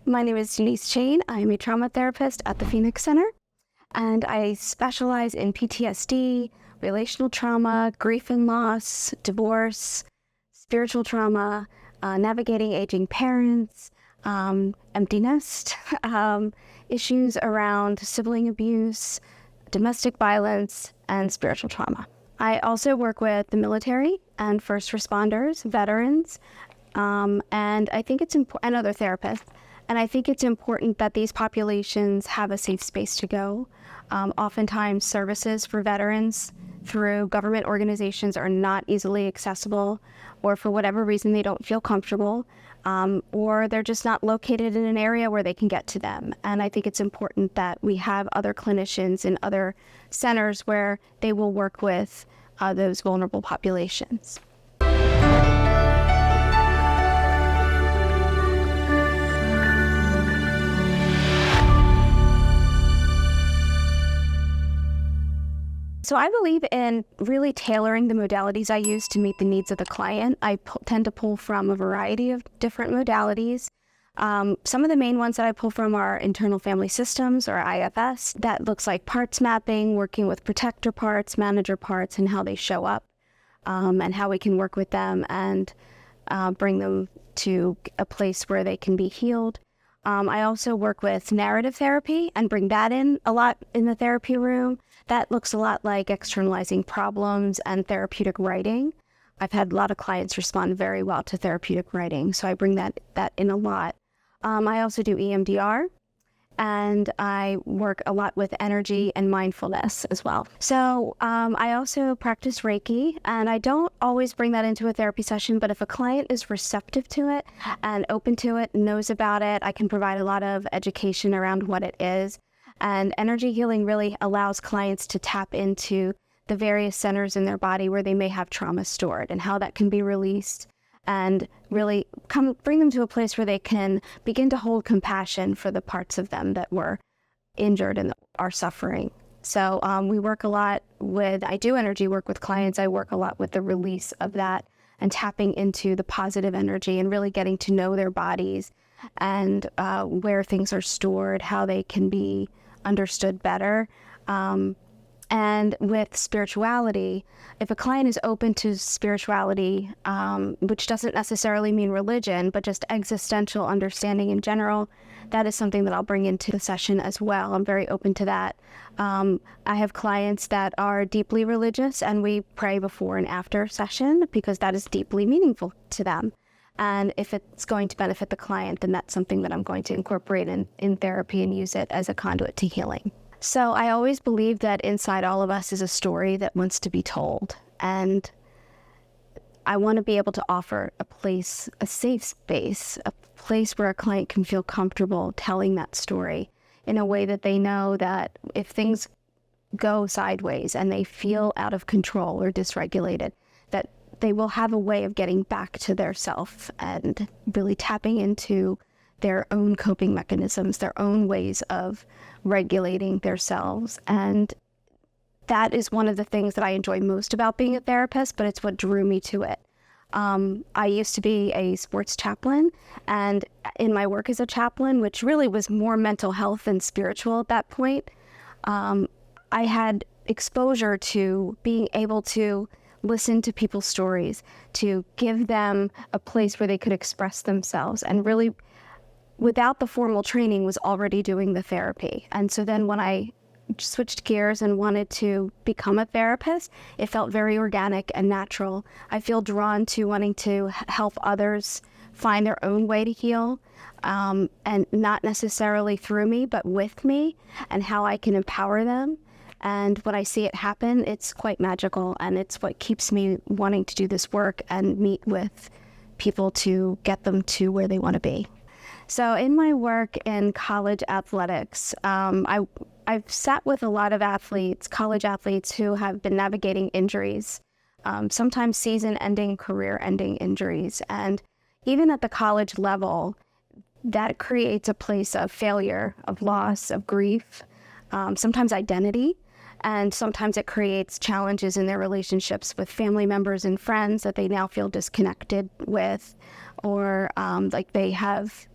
My name is Denise Chain. I'm a trauma therapist at the Phoenix Center, and I specialize in PTSD, relational trauma, grief and loss, divorce, spiritual trauma, navigating aging parents, empty nest, issues around sibling abuse, domestic violence, and spiritual trauma. I also work with the military and first responders, veterans, and I think it's important, and other therapists. And I think it's important that these populations have a safe space to go. Oftentimes, services for veterans through government organizations are not easily accessible, or for whatever reason, they don't feel comfortable, or they're just not located in an area where they can get to them. And I think it's important that we have other clinicians in other centers where they will work with those vulnerable populations. So I believe in really tailoring the modalities I use to meet the needs of the client. I tend to pull from a variety of different modalities. Some of the main ones that I pull from are internal family systems, or IFS. That looks like parts mapping, working with protector parts, manager parts, and how they show up, and how we can work with them and bring them to a place where they can be healed. I also work with narrative therapy and bring that in a lot in the therapy room. That looks a lot like externalizing problems and therapeutic writing. I've had a lot of clients respond very well to therapeutic writing, so I bring that in a lot. I also do EMDR, and I work a lot with energy and mindfulness as well. So I also practice Reiki, and I don't always bring that into a therapy session, but if a client is receptive to it and open to it, knows about it, I can provide a lot of education around what it is. And energy healing really allows clients to tap into the various centers in their body where they may have trauma stored and how that can be released, and really bring them to a place where they can begin to hold compassion for the parts of them that were injured and are suffering. So we work a lot I do energy work with clients. I work a lot with the release of that and tapping into the positive energy and really getting to know their bodies and where things are stored, how they can be understood better. And with spirituality, if a client is open to spirituality, which doesn't necessarily mean religion, but just existential understanding in general, that is something that I'll bring into the session as well. I'm very open to that. I have clients that are deeply religious, and we pray before and after session because that is deeply meaningful to them. And if it's going to benefit the client, then that's something that I'm going to incorporate in therapy and use it as a conduit to healing. So I always believe that inside all of us is a story that wants to be told. And I want to be able to offer a safe space, a place where a client can feel comfortable telling that story in a way that they know that if things go sideways and they feel out of control or dysregulated, that they will have a way of getting back to their self and really tapping into their own coping mechanisms, their own ways of regulating themselves. And that is one of the things that I enjoy most about being a therapist, but it's what drew me to it. I used to be a sports chaplain, and in my work as a chaplain, which really was more mental health than spiritual at that point, I had exposure to being able to listen to people's stories, to give them a place where they could express themselves, and really, without the formal training, was already doing the therapy. And so then when I switched gears and wanted to become a therapist, it felt very organic and natural. I feel drawn to wanting to help others find their own way to heal, and not necessarily through me, but with me, and how I can empower them. And when I see it happen, it's quite magical, and it's what keeps me wanting to do this work and meet with people to get them to where they want to be. So in my work in college athletics, I've sat with a lot of college athletes who have been navigating injuries, sometimes season-ending, career-ending injuries. And even at the college level, that creates a place of failure, of loss, of grief, sometimes identity. And sometimes it creates challenges in their relationships with family members and friends that they now feel disconnected with, or like they have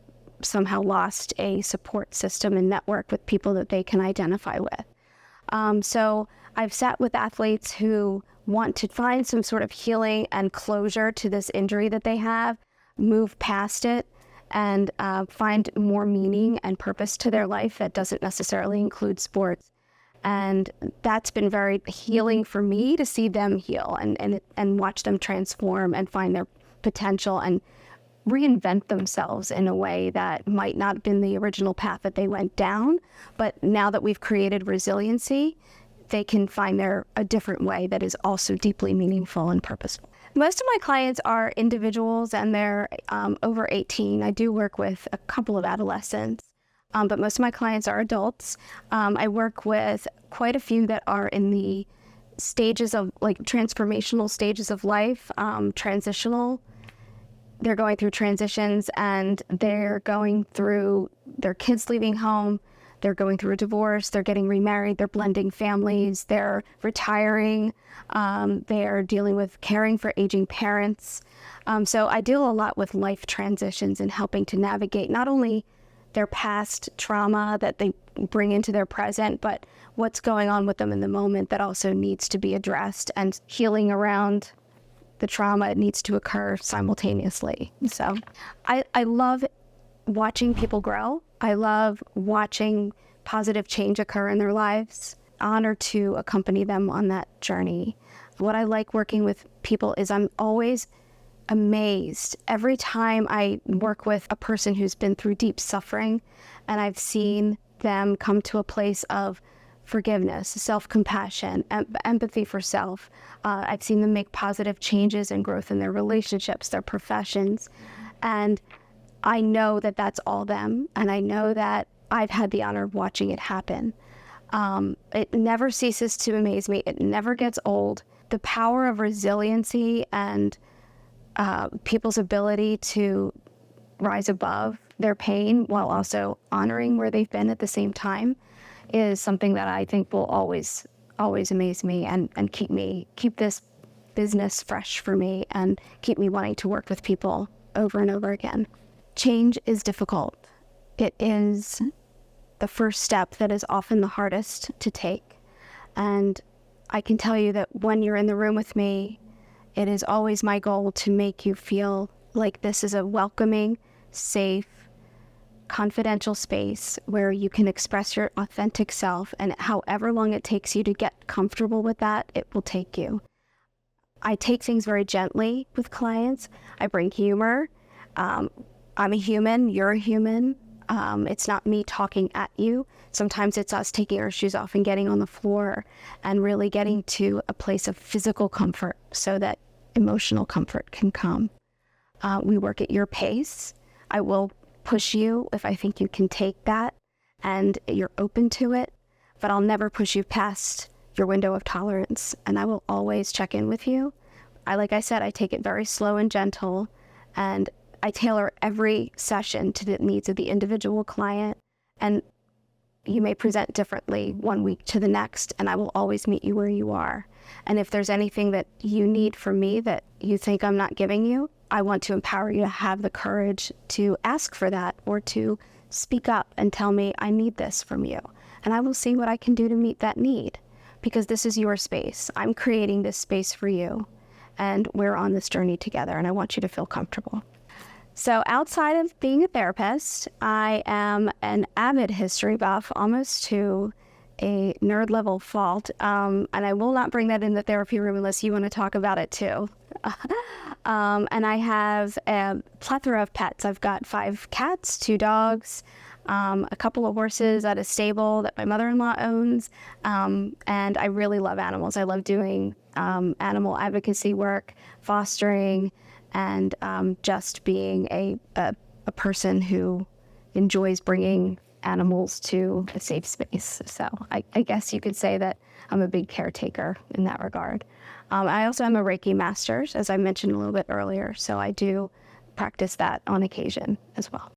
somehow lost a support system and network with people that they can identify with. So I've sat with athletes who want to find some sort of healing and closure to this injury that they have, move past it, and find more meaning and purpose to their life that doesn't necessarily include sports. And that's been very healing for me to see them heal and watch them transform and find their potential and reinvent themselves in a way that might not have been the original path that they went down. But now that we've created resiliency, they can find a different way that is also deeply meaningful and purposeful. Most of my clients are individuals and they're over 18. I do work with a couple of adolescents. But most of my clients are adults. I work with quite a few that are in the stages of transformational stages of life, transitional. They're going through transitions and they're going through their kids leaving home. They're going through a divorce. They're getting remarried. They're blending families. They're retiring. They're dealing with caring for aging parents. So I deal a lot with life transitions and helping to navigate not only their past trauma that they bring into their present, but what's going on with them in the moment that also needs to be addressed, and healing around the trauma needs to occur simultaneously. So I love watching people grow. I love watching positive change occur in their lives. Honored to accompany them on that journey. What I like working with people is I'm always amazed every time I work with a person who's been through deep suffering and I've seen them come to a place of forgiveness, self-compassion, empathy for self. I've seen them make positive changes and growth in their relationships, their professions. And I know that that's all them. And I know that I've had the honor of watching it happen. It never ceases to amaze me. It never gets old. The power of resiliency and people's ability to rise above their pain while also honoring where they've been at the same time is something that I think will always amaze me and keep this business fresh for me and keep me wanting to work with people over and over again. Change is difficult. It is the first step that is often the hardest to take. And I can tell you that when you're in the room with me, it is always my goal to make you feel like this is a welcoming, safe, confidential space where you can express your authentic self, and however long it takes you to get comfortable with that, it will take you. I take things very gently with clients. I bring humor. I'm a human, you're a human. It's not me talking at you. Sometimes it's us taking our shoes off and getting on the floor and really getting to a place of physical comfort so that emotional comfort can come. We work at your pace. I will push you if I think you can take that and you're open to it, but I'll never push you past your window of tolerance, and I will always check in with you. Like I said, I take it very slow and gentle, and I tailor every session to the needs of the individual client, and you may present differently one week to the next, and I will always meet you where you are. And if there's anything that you need from me that you think I'm not giving you, I want to empower you to have the courage to ask for that or to speak up and tell me, I need this from you. And I will see what I can do to meet that need, because this is your space. I'm creating this space for you, and we're on this journey together, and I want you to feel comfortable. So outside of being a therapist, I am an avid history buff, almost to a nerd level fault. And I will not bring that in the therapy room unless you want to talk about it too. And I have a plethora of pets. I've got 5 cats, 2 dogs, a couple of horses at a stable that my mother-in-law owns. And I really love animals. I love doing animal advocacy work, fostering, and just being a person who enjoys bringing animals to a safe space. So I guess you could say that I'm a big caretaker in that regard. I also am a Reiki master, as I mentioned a little bit earlier, so I do practice that on occasion as well.